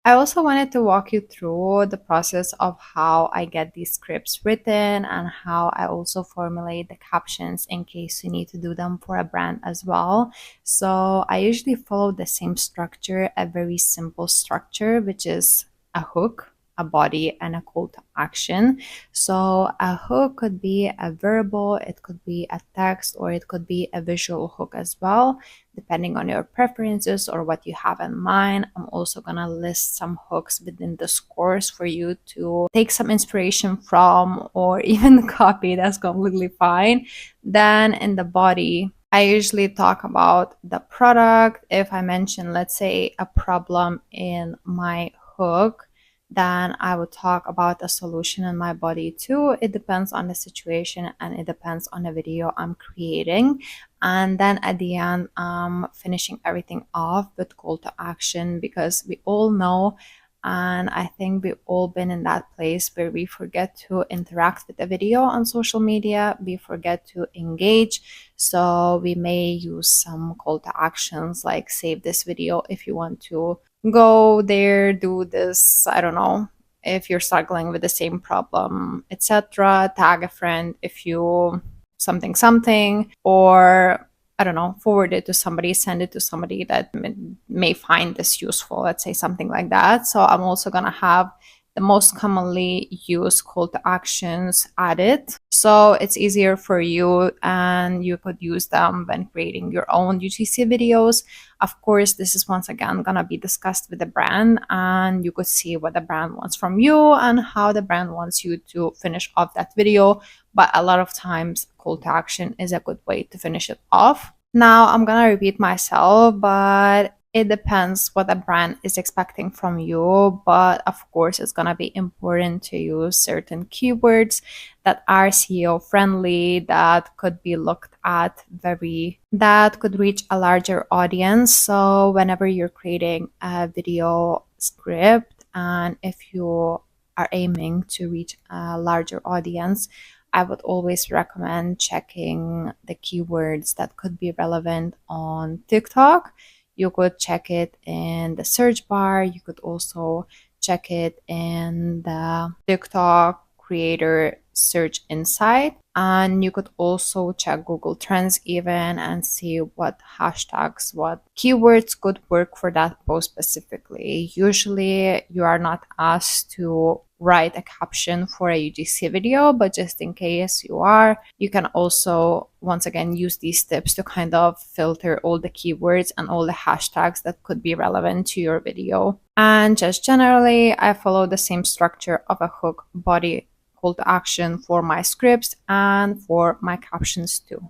I also wanted to walk you through the process of how I get these scripts written and how I also formulate the captions in case you need to do them for a brand as well. So I usually follow the same structure, a very simple structure, which is a hook, a body, and a call to action. So a hook could be a verbal, it could be a text, or it could be a visual hook as well, depending on your preferences or what you have in mind. I'm also gonna list some hooks within this course for you to take some inspiration from or even copy. That's completely fine. Then in the body, I usually talk about the product. If I mention, let's say, a problem in my hook, then I would talk about a solution in my body too. It depends on the situation and it depends on the video I'm creating. And then at the end, I'm finishing everything off with call to action, because we all know, and I think we've all been in that place where we forget to interact with the video on social media, we forget to engage. So we may use some call to actions like save this video if you want to go there, do this, I don't know, if you're struggling with the same problem, etc. Tag a friend if you something something, or I don't know, forward it to somebody, send it to somebody that may find this useful, let's say something like that. So I'm also gonna have the most commonly used call to actions added, so it's easier for you and you could use them when creating your own UGC videos. Of course, this is once again gonna be discussed with the brand, and you could see what the brand wants from you and how the brand wants you to finish off that video. But a lot of times call to action is a good way to finish it off. Now I'm gonna repeat myself, but it depends what the brand is expecting from you. But of course, it's gonna be important to use certain keywords that are SEO friendly, that could be looked at that could reach a larger audience. So whenever you're creating a video script, and if you are aiming to reach a larger audience, I would always recommend checking the keywords that could be relevant on TikTok. You could check it in the search bar. You could also check it in the TikTok creator search insight. And you could also check Google Trends even and see what hashtags, what keywords could work for that post specifically. Usually you are not asked to write a caption for a UGC video, but just in case you are, you can also once again use these tips to kind of filter all the keywords and all the hashtags that could be relevant to your video. And just generally, I follow the same structure of a hook, body, call to action for my scripts and for my captions too.